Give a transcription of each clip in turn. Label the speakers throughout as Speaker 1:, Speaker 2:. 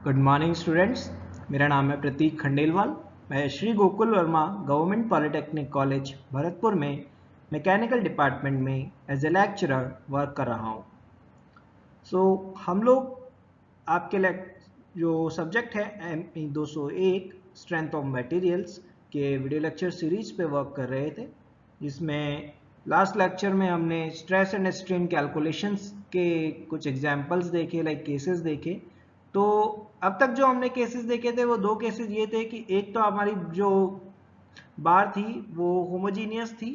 Speaker 1: Good morning students. मेरा नाम है प्रतीक खंडेलवाल। मैं Shri Gokul Verma government polytechnic college Bharatpur में मैकेनिकल डिपार्टमेंट में एज ए लेक्चरर वर्क कर रहा हूँ। हम लोग आपके जो सब्जेक्ट है MP 201 स्ट्रेंथ ऑफ मटेरियल्स के वीडियो लेक्चर सीरीज पे वर्क कर रहे थे, जिसमें लास्ट लेक्चर में हमने स्ट्रेस एंड स्ट्रेन कैलकुलेशंस के कुछ एग्जांपल्स देखे, लाइक केसेस देखे। तो अब तक जो हमने केसेस देखे थे वो दो केसेस ये थे कि एक तो हमारी जो बार थी वो होमोजीनियस थी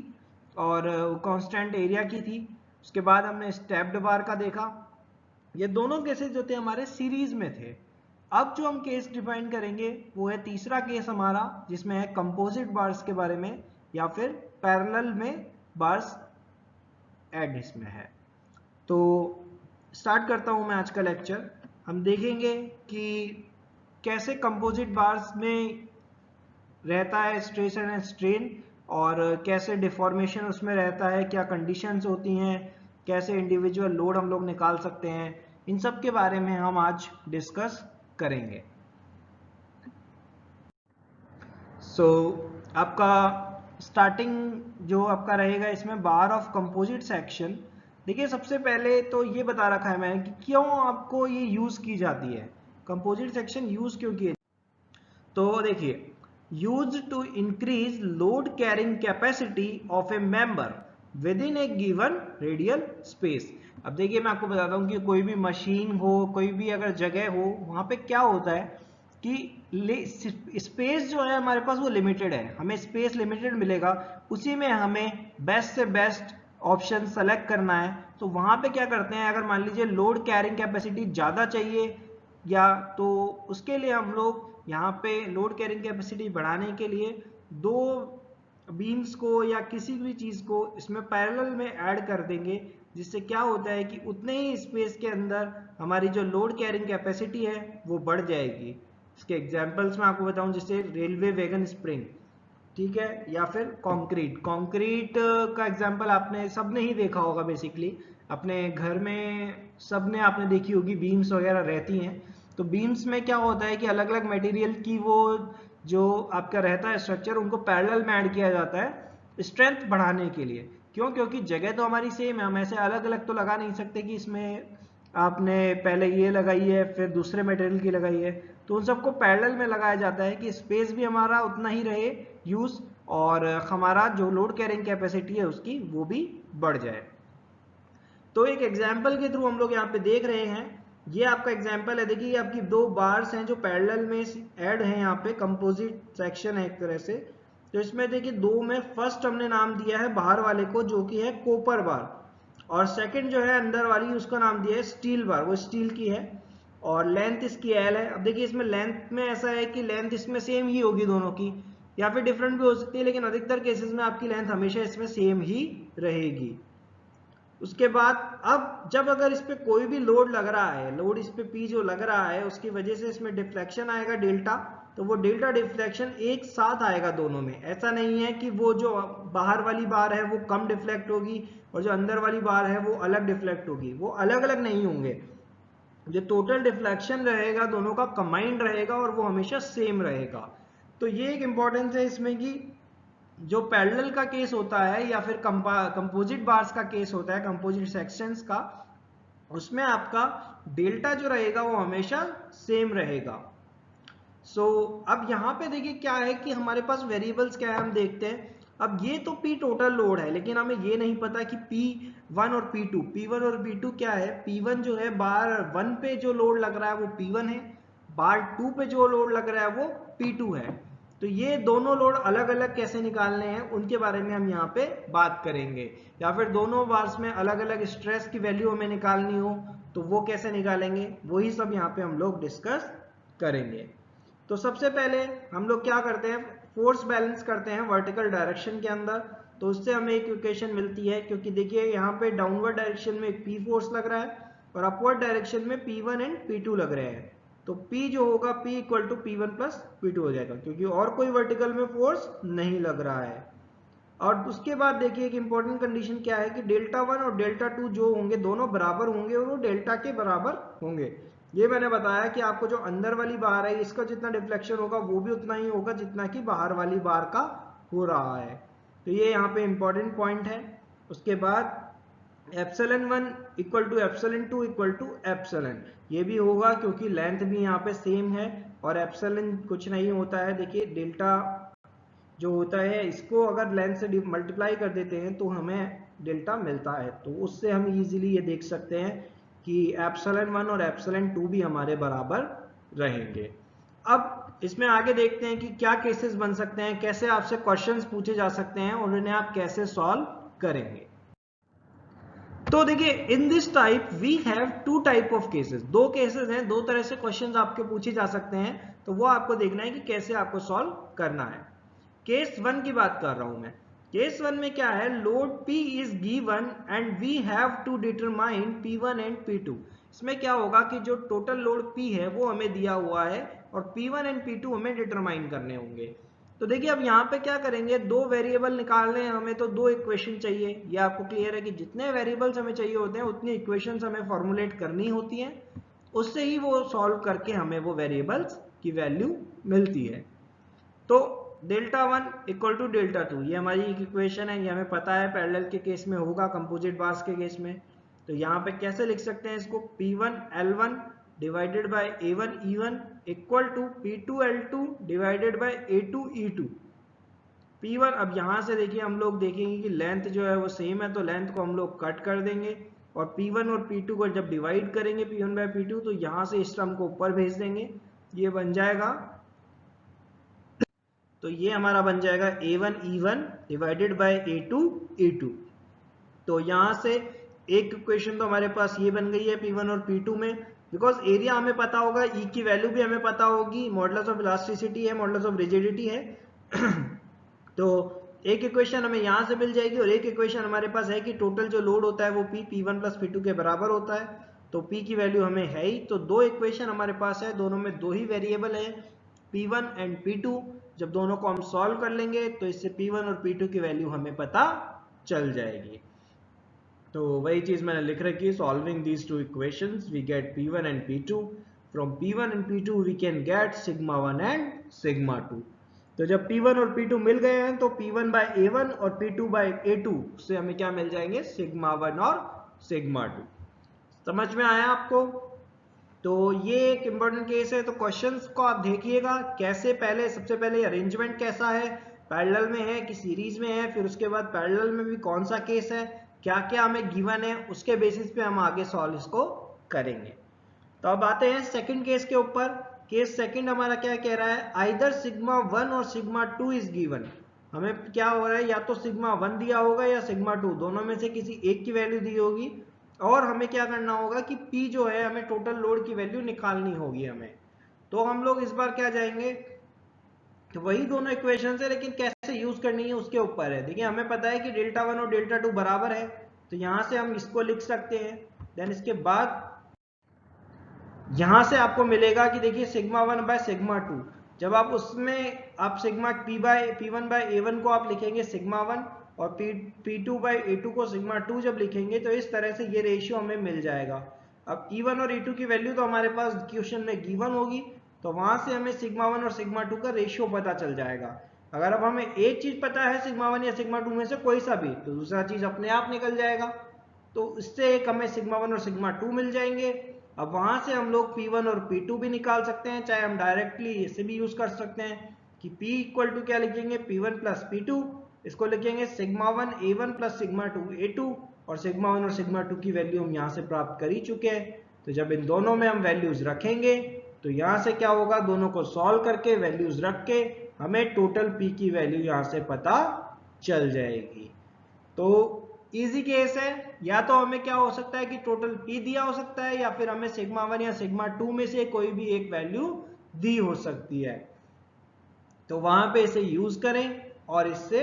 Speaker 1: और कांस्टेंट एरिया की थी। उसके बाद हमने स्टेप्ड बार का देखा। ये दोनों केसेस जो थे हमारे सीरीज में थे। अब जो हम केस डिफाइन करेंगे वो है तीसरा केस हमारा, जिसमें है कंपोजिट बार्स के बारे में या फिर पैरेलल में बार्स ऐड इसमें है। तो स्टार्ट करता हूं मैं आज का लेक्चर। हम देखेंगे कि कैसे कंपोजिट बार्स में रहता है स्ट्रेस एंड स्ट्रेन और कैसे डिफॉर्मेशन उसमें रहता है, क्या कंडीशंस होती हैं, कैसे इंडिविजुअल लोड हम लोग निकाल सकते हैं, इन सब के बारे में हम आज डिस्कस करेंगे। आपका स्टार्टिंग जो आपका रहेगा इसमें बार ऑफ कंपोजिट सेक्शन। देखिए, सबसे पहले तो ये बता रखा है मैंने कि क्यों आपको ये यूज की जाती है, कंपोजिट सेक्शन यूज क्यों किए। तो देखिए, use to increase load carrying capacity of a member within a given radial space. अब देखिए, मैं आपको बताता हूँ कि कोई भी मशीन हो, कोई भी अगर जगह हो, वहां पे क्या होता है कि स्पेस जो है हमारे पास वो लिमिटेड है, हमें स्पेस लिमिटेड मिलेगा, उसी में हमें बेस्ट से बेस्ट ऑप्शन सेलेक्ट करना है। तो वहां पे क्या करते हैं, अगर मान लीजिए लोड कैरिंग कैपेसिटी ज़्यादा चाहिए या तो उसके लिए हम लोग यहाँ पे लोड कैरिंग कैपेसिटी बढ़ाने के लिए दो बीम्स को या किसी भी चीज़ को इसमें पैरेलल में ऐड कर देंगे, जिससे क्या होता है कि उतने ही स्पेस के अंदर हमारी जो लोड कैरिंग कैपेसिटी है वो बढ़ जाएगी। इसके एग्जांपल्स मैं आपको बताऊं, जैसे रेलवे वैगन स्प्रिंग, ठीक है, या फिर कंक्रीट का एग्जांपल आपने सबने ही देखा होगा। बेसिकली अपने घर में सबने आपने देखी होगी, बीम्स वगैरह रहती हैं। तो बीम्स में क्या होता है कि अलग अलग मटेरियल की वो जो आपका रहता है स्ट्रक्चर, उनको पैरेलल में ऐड किया जाता है स्ट्रेंथ बढ़ाने के लिए। क्यों? क्योंकि जगह तो हमारी सेम है, हम ऐसे अलग अलग तो लगा नहीं सकते कि इसमें आपने पहले ये लगाई है फिर दूसरे मटेरियल की लगाई है। तो उन सबको पैरेलल में लगाया जाता है कि स्पेस भी हमारा उतना ही रहे यूज और हमारा जो लोड कैरिंग कैपेसिटी है उसकी वो भी बढ़ जाए। तो एक एग्जांपल के थ्रू हम लोग यहाँ पे देख रहे हैं, ये आपका एग्जांपल है। देखिए, आपकी दो बार्स हैं जो पैरेलल में ऐड हैं, यहाँ पे कंपोजिट सेक्शन है एक तरह से। तो इसमें देखिए, दो में फर्स्ट हमने नाम दिया है बाहर वाले को, जो कि है कॉपर बार, और सेकंड जो है अंदर वाली उसका नाम दिया है स्टील बार, वो स्टील की है और लेंथ इसकी एल है। अब देखिए, इसमें लेंथ में ऐसा है कि लेंथ इसमें सेम ही होगी दोनों की, या फिर डिफरेंट भी हो सकती है, लेकिन अधिकतर केसेस में आपकी लेंथ हमेशा इसमें सेम ही रहेगी। उसके बाद अब जब अगर इस पे कोई भी लोड लग रहा है, लोड इस पे पी जो लग रहा है, उसकी वजह से इसमें डिफ्लेक्शन आएगा डेल्टा। तो वो डेल्टा डिफ्लेक्शन एक साथ आएगा दोनों में। ऐसा नहीं है कि वो जो बाहर वाली बार है वो कम डिफ्लेक्ट होगी और जो अंदर वाली बार है वो अलग डिफ्लेक्ट होगी, वो अलग अलग नहीं होंगे। जो टोटल डिफ्लेक्शन रहेगा दोनों का कंबाइंड रहेगा और वो हमेशा सेम रहेगा। तो ये एक इंपॉर्टेंस है इसमें कि जो पैरेलल का केस होता है या फिर कंपोजिट बार्स का केस होता है, कंपोजिट सेक्शंस का, उसमें आपका डेल्टा जो रहेगा वो हमेशा सेम रहेगा। अब यहाँ पे देखिए क्या है कि हमारे पास वेरिएबल्स क्या है, हम देखते हैं। अब ये तो P टोटल लोड है, लेकिन हमें ये नहीं पता कि P1 और P1 और P2 क्या है। P1 जो है बार 1 पे जो लोड लग रहा है वो P1 है, बार 2 पे जो लोड लग रहा है वो P2 है। तो ये दोनों लोड अलग अलग कैसे निकालने हैं उनके बारे में हम यहाँ पे बात करेंगे, या फिर दोनों बार्स में अलग अलग स्ट्रेस की वैल्यू हमें निकालनी हो तो वो कैसे निकालेंगे, वही सब यहाँ पे हम लोग डिस्कस करेंगे। तो सबसे पहले हम लोग क्या करते हैं, फोर्स बैलेंस करते हैं वर्टिकल डायरेक्शन के अंदर। तो उससे हमें एक इक्वेशन मिलती है, क्योंकि देखिए यहाँ पे डाउनवर्ड डायरेक्शन में एक P फोर्स लग रहा है और अपवर्ड डायरेक्शन में P1 एंड P2 लग रहे हैं। तो P जो होगा P equal to P1 plus P2 हो जाएगा, क्योंकि और कोई वर्टिकल में फोर्स नहीं लग रहा है। और उसके बाद देखिए एक इंपॉर्टेंट कंडीशन क्या है कि डेल्टा 1 और डेल्टा 2 जो होंगे दोनों बराबर होंगे और वो डेल्टा के बराबर होंगे। ये मैंने बताया कि आपको जो अंदर वाली बार है इसका जितना डिफ्लेक्शन होगा वो भी उतना ही होगा जितना कि बाहर वाली बार का हो रहा है। तो ये यहाँ पे इंपॉर्टेंट पॉइंट है। उसके बाद ε1 equal to ε2 equal to epsilon, ये भी होगा क्योंकि लेंथ भी यहाँ पे सेम है और एप्सिलॉन कुछ नहीं होता है। देखिए डेल्टा जो होता है इसको अगर लेंथ से मल्टीप्लाई कर देते हैं तो हमें डेल्टा मिलता है, तो उससे हम इजीली ये देख सकते हैं कि ε1 और ε2 भी हमारे बराबर रहेंगे। अब इसमें आगे देखते हैं कि क्या केसेस बन सकते हैं, कैसे आपसे क्वेश्चंस पूछे जा सकते हैं और उन्हें आप कैसे सॉल्व करेंगे। तो देखिए in this type we have two type of cases, दो केसेस हैं, दो तरह से क्वेश्चंस आपके पूछे जा सकते हैं, तो वो आपको देखना है कि कैसे आपको सॉल्व करना है। केस 1 की बात कर रहा हूं मैं। केस 1 में क्या है, load P is given and we have to determine P1 and P2। इसमें क्या होगा कि जो टोटल लोड P है वो हमें दिया हुआ है और P1 एंड P2 हमें डिटरमाइन करने होंगे। तो देखिए अब यहाँ पे क्या करेंगे, दो वेरिएबल निकालने हैं हमें, तो दो इक्वेशन चाहिए। ये आपको क्लियर है कि जितने वेरिएबल्स हमें चाहिए होते हैं उतनी इक्वेशंस हमें फॉर्मुलेट करनी होती हैं, उससे ही वो सॉल्व करके हमें वो वेरिएबल्स की वैल्यू मिलती है। तो Δ1 इक्वल टू Δ2 ये हमारी एक इक्वेशन है, ये हमें पता है पैरेलल के केस में होगा, कंपोजिट बार्स के केस में। तो यहाँ पे कैसे लिख सकते हैं इसको, P1 L1 divided by A1 E1 equal to P2 L2 divided by A2 E2। P1 अब यहाँ से देखिए हम लोग देखेंगे कि लेंथ जो है वो सेम है, तो लेंथ को हम लोग कट कर देंगे और P1 और P2 को जब डिवाइड करेंगे P1 बाय P2 तो यहाँ से इस टर्म को ऊपर भेज देंगे, ये बन जाएगा। तो ये हमारा बन जाएगा A1 E1 divided by A2 E2। तो यहाँ से एक इक्वेशन तो हमारे पास ये बन गई है P1 और P2 में, बिकॉज एरिया हमें पता होगा, E की वैल्यू भी हमें पता होगी, मॉडुलस ऑफ इलास्टिसिटी है, मॉडुलस ऑफ रिजिडिटी है। तो एक इक्वेशन हमें यहाँ से मिल जाएगी और एक इक्वेशन हमारे पास है कि टोटल जो लोड होता है वो P1 प्लस P2 के बराबर होता है, तो P की वैल्यू हमें है ही। तो दो इक्वेशन हमारे पास है, दोनों में दो ही वेरिएबल है P1 एंड P2। जब दोनों को हम सॉल्व कर लेंगे तो इससे P1 और P2 की वैल्यू हमें पता चल जाएगी। तो वही चीज मैंने लिख रखी है, solving these two equations we get P1 and P2, from P1 and P2 we can get sigma 1 and sigma 2। तो जब P1 और P2 मिल गए हैं तो P1 बाय A1 और P2 बाय A2 से हमें क्या मिल जाएंगे, सिग्मा 1 और सिग्मा 2। समझ में आया आपको? तो ये एक इंपॉर्टेंट केस है। तो क्वेश्चंस को आप देखिएगा कैसे, पहले सबसे पहले अरेंजमेंट कैसा है, पैरेलल में है कि सीरीज में है, फिर उसके बाद पैरेलल में भी कौन सा केस है, क्या क्या हमें गिवन है, उसके बेसिस पे हम आगे सॉल्व इसको करेंगे। तो अब आते हैं सेकंड केस के ऊपर। केस सेकंड हमारा क्या कह रहा है, आइदर सिग्मा 1 और सिग्मा 2 इज गिवन। हमें क्या हो रहा है, या तो सिग्मा 1 दिया होगा या सिग्मा 2, दोनों में से किसी एक की वैल्यू दी होगी, और हमें क्या करना होगा कि P जो है हमें टोटल लोड की वैल्यू निकालनी होगी हमें। तो हम लोग इस बार क्या जाएंगे, तो वही दोनों इक्वेशन है लेकिन कैसे यूज करनी है उसके ऊपर है। देखिए हमें पता है कि Δ1 और Δ2 बराबर है, तो यहां से हम इसको लिख सकते हैं। देन इसके बाद यहां से आपको मिलेगा कि देखिए सिग्मा 1 बाय सिग्मा 2, जब आप उसमें आप सिग्मा P1 बाय A1 को आप लिखेंगे सिग्मा 1 और P2 बाय A2 को सिग्मा 2 जब लिखेंगे तो इस तरह से ये रेशियो हमें मिल जाएगा। अब E1 और E2 की वैल्यू तो हमारे पास क्वेश्चन में गिवन होगी, तो वहां से हमें सिग्मा 1 और सिग्मा 2 का रेशियो पता चल जाएगा। अगर अब हमें एक चीज पता है सिग्मा 1 या सिग्मा 2 में से कोई सा भी, तो दूसरा चीज अपने आप निकल जाएगा। तो इससे एक हमें सिग्मा 1 और सिग्मा 2 मिल जाएंगे। अब वहां से हम लोग P1 और P2 भी निकाल सकते हैं, चाहे हम डायरेक्टली इसे भी यूज कर सकते हैं कि P इक्वल टू क्या लिखेंगे, P1 प्लस P2, इसको लिखेंगे sigma 1 A1 plus sigma 2 A2, और सिग्मा 1 और सिग्मा 2 की वैल्यू हम यहाँ से प्राप्त कर ही चुके हैं। तो जब इन दोनों में हम वैल्यूज रखेंगे तो यहाँ से क्या होगा, दोनों को सॉल्व करके वैल्यूज रख के हमें टोटल P की वैल्यू यहाँ से पता चल जाएगी। तो इजी केस है, या तो हमें क्या हो सकता है कि टोटल P दिया हो सकता है, या फिर हमें सिग्मा 1 या सिग्मा 2 में से कोई भी एक वैल्यू दी हो सकती है। तो वहां पे इसे यूज करें और इससे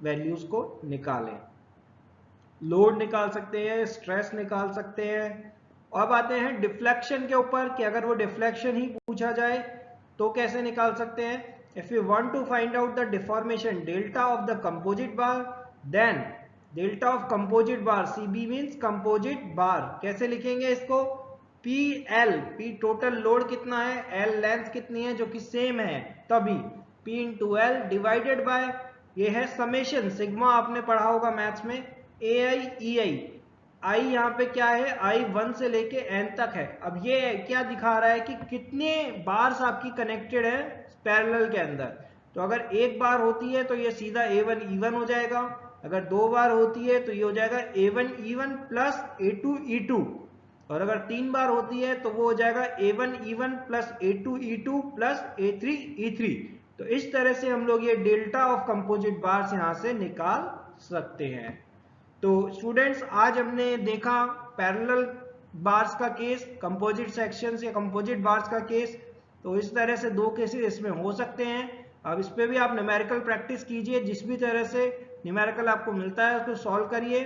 Speaker 1: वैल्यूज को निकालें, लोड निकाल सकते हैं, स्ट्रेस निकाल सकते हैं। अब आते हैं डिफ्लेक्शन के ऊपर कि अगर वो डिफ्लेक्शन ही पूछा जाए तो कैसे निकाल सकते हैं। If you want to find out the deformation delta of the composite bar, then delta of composite bar CB means composite bar, कैसे लिखेंगे इसको, पी टोटल लोड कितना है, एल लेंथ कितनी है जो कि सेम है, तभी P into L divided by ये है समेशन सिग्मा, आपने पढ़ा होगा मैथ्स में, AI EI, आई यहाँ पे क्या है, आई 1 से लेके n तक है। अब ये क्या दिखा रहा है कि कितने बार्स आपकी कनेक्टेड है पैरेलल के अंदर। तो अगर एक बार होती है तो ये सीधा A1 E1 हो जाएगा, अगर 2 बार होती है तो ये हो जाएगा A1 E1 plus A2 E2, और अगर 3 बार होती है तो वो हो जाएगा A1 E1 plus A2 E2 plus A3 E3। तो इस तरह से हम लोग ये डेल्टा ऑफ कंपोजिट बार्स यहाँ से निकाल सकते हैं। तो स्टूडेंट्स आज हमने देखा पैरेलल बार्स का केस, कंपोजिट सेक्शंस या कंपोजिट बार्स का केस। तो इस तरह से 2 केसेस इसमें हो सकते हैं। अब इस पे भी आप न्यूमेरिकल प्रैक्टिस कीजिए, जिस भी तरह से न्यूमेरिकल आपको मिलता है उसको सॉल्व करिए,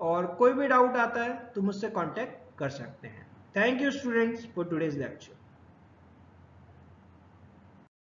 Speaker 1: और कोई भी डाउट आता है तो मुझसे कांटेक्ट कर सकते हैं। Thank you students for today's lecture.